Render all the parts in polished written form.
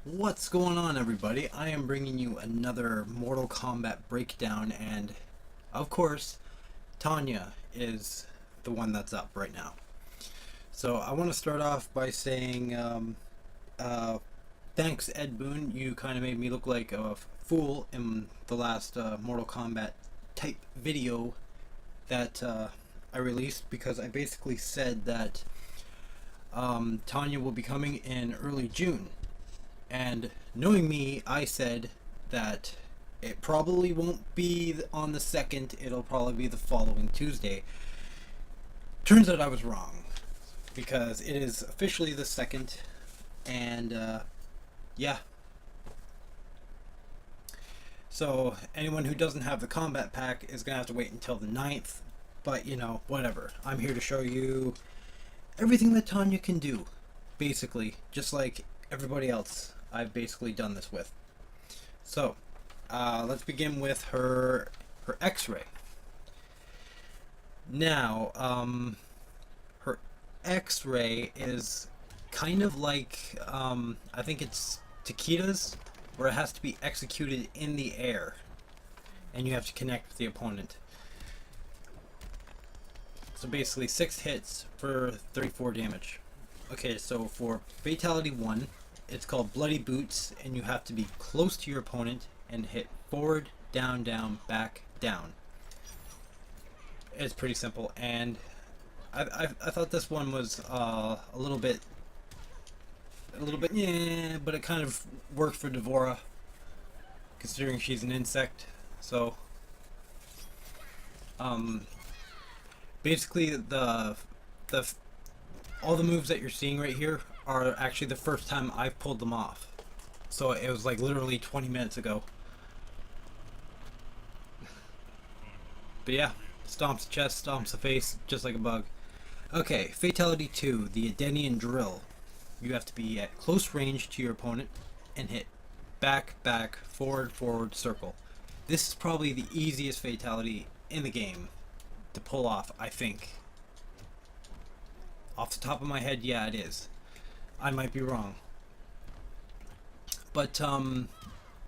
What's going on, everybody? I am bringing you another Mortal Kombat breakdown, and of course, Tanya is the one that's up right now. So I want to start off by saying, thanks, Ed Boon. You kind of made me look like a fool in the last Mortal Kombat type video that I released, because I basically said that Tanya will be coming in early June. And knowing me, I said that it probably won't be on the 2nd, it'll probably be the following Tuesday. Turns out I was wrong, because it is officially the 2nd, and yeah. So anyone who doesn't have the combat pack is going to have to wait until the 9th, but you know, whatever. I'm here to show you everything that Tanya can do, basically, just like everybody else I've basically done this with. So let's begin with her X-ray. Now her X-ray is kind of like I think it's Takeda's, where it has to be executed in the air and you have to connect with the opponent. So basically 6 hits for 34 damage. Okay, so for Fatality 1, it's called Bloody Boots, and you have to be close to your opponent and hit forward, down, down, back, down. It's pretty simple, and I thought this one was a little bit, yeah, but it kind of worked for Devora, considering she's an insect. So, basically the all the moves that you're seeing right here are actually the first time I've pulled them off. So it was like literally 20 minutes ago. But yeah, stomps the chest, stomps the face, just like a bug. Okay, Fatality 2, the Edenian Drill. You have to be at close range to your opponent and hit back, back, forward, forward, circle. This is probably the easiest fatality in the game to pull off, I think. Off the top of my head, yeah, it is. I might be wrong. But and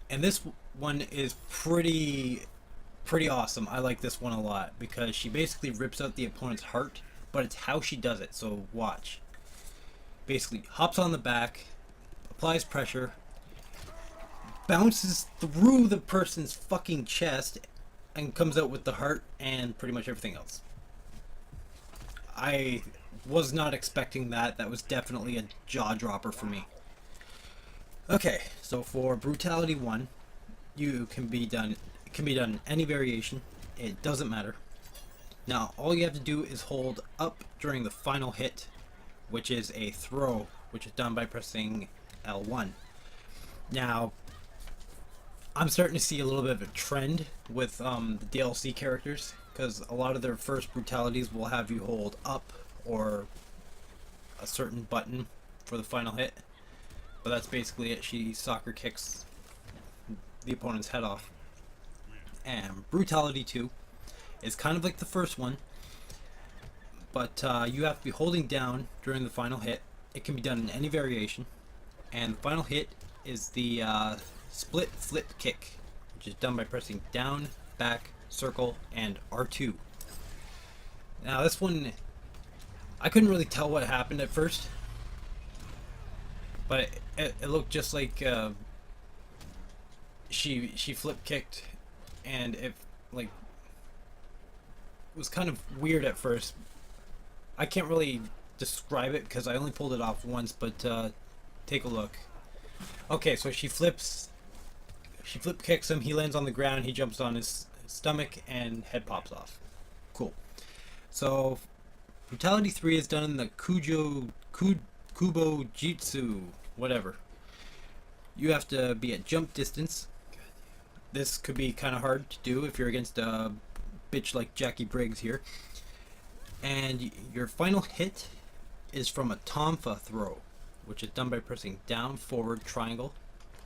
this one is pretty awesome. I like this one a lot because she basically rips out the opponent's heart, but it's how she does it. So watch. Basically hops on the back, applies pressure, bounces through the person's fucking chest, and comes out with the heart and pretty much everything else. I was not expecting that. That was definitely a jaw dropper for me. Okay, so for Brutality 1, it can be done in any variation. It doesn't matter. Now, all you have to do is hold up during the final hit, which is a throw, which is done by pressing L1. Now, I'm starting to see a little bit of a trend with the DLC characters, because a lot of their first brutalities will have you hold up or a certain button for the final hit. But that's basically it. She soccer kicks the opponent's head off. And Brutality 2 is kind of like the first one, but you have to be holding down during the final hit. It can be done in any variation. And the final hit is the split flip kick, which is done by pressing down, back, circle, and R2. Now this one, I couldn't really tell what happened at first, but it looked just like she flip kicked, and it like was kind of weird at first. I can't really describe it because I only pulled it off once, but take a look. Okay, so she flip kicks him, he lands on the ground, he jumps on his stomach, and head pops off. Cool. So Brutality 3 is done in the Kubo Jitsu, whatever. You have to be at jump distance. This could be kind of hard to do if you're against a bitch like Jackie Briggs here. And your final hit is from a Tonfa throw, which is done by pressing down, forward, triangle.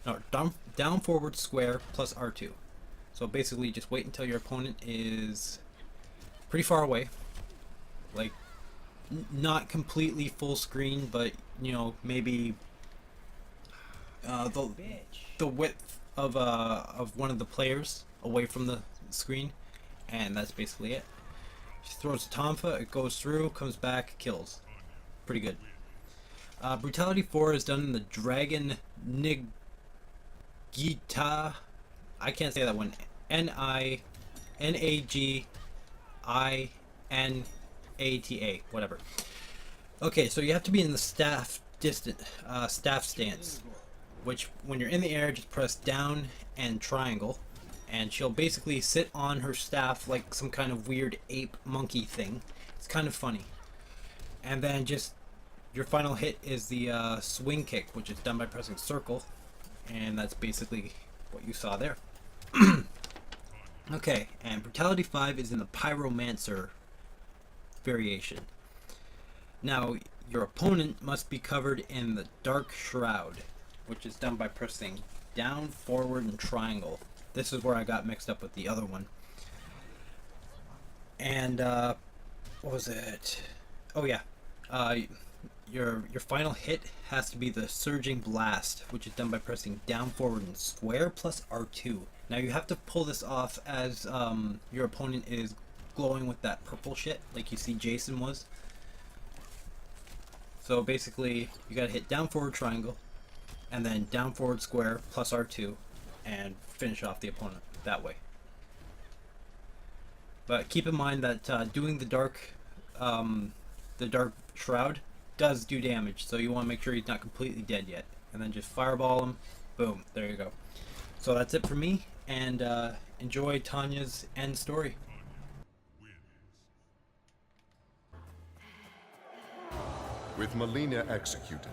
No, down, forward, square, plus R2. So basically just wait until your opponent is pretty far away. Like, not completely full screen, but, you know, maybe the width of one of the players away from the screen, and that's basically it. She throws a tonfa, it goes through, comes back, kills. Pretty good. Brutality 4 is done in the Dragon Nagita. I can't say that one. Naginata. Whatever. Okay, so you have to be in the staff stance, which when you're in the air, just press down and triangle, and she'll basically sit on her staff like some kind of weird ape monkey thing. It's kind of funny. And then just your final hit is the swing kick, which is done by pressing circle, and that's basically what you saw there. Okay, and Brutality 5 is in the Pyromancer variation. Now, your opponent must be covered in the Dark Shroud, which is done by pressing down, forward, and triangle. This is where I got mixed up with the other one. And, what was it? Oh yeah, your final hit has to be the Surging Blast, which is done by pressing down, forward, and square plus R2. Now you have to pull this off as your opponent is glowing with that purple shit, like you see Jason was. So basically, you gotta hit down, forward, triangle, and then down, forward, square plus R2, and finish off the opponent that way. But keep in mind that doing the dark shroud does do damage, so you want to make sure he's not completely dead yet, and then just fireball him. Boom, there you go. So that's it for me, and enjoy Tanya's end story. With Melina executed,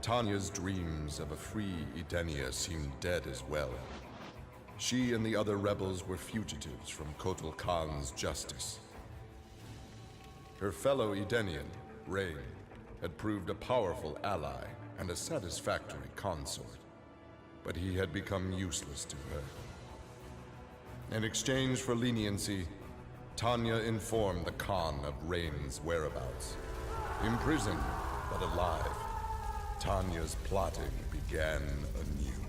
Tanya's dreams of a free Edenia seemed dead as well. She and the other rebels were fugitives from Kotal Khan's justice. Her fellow Edenian, Rain, had proved a powerful ally and a satisfactory consort, but he had become useless to her. In exchange for leniency, Tanya informed the Khan of Rain's whereabouts. Imprisoned, but alive, Tanya's plotting began anew.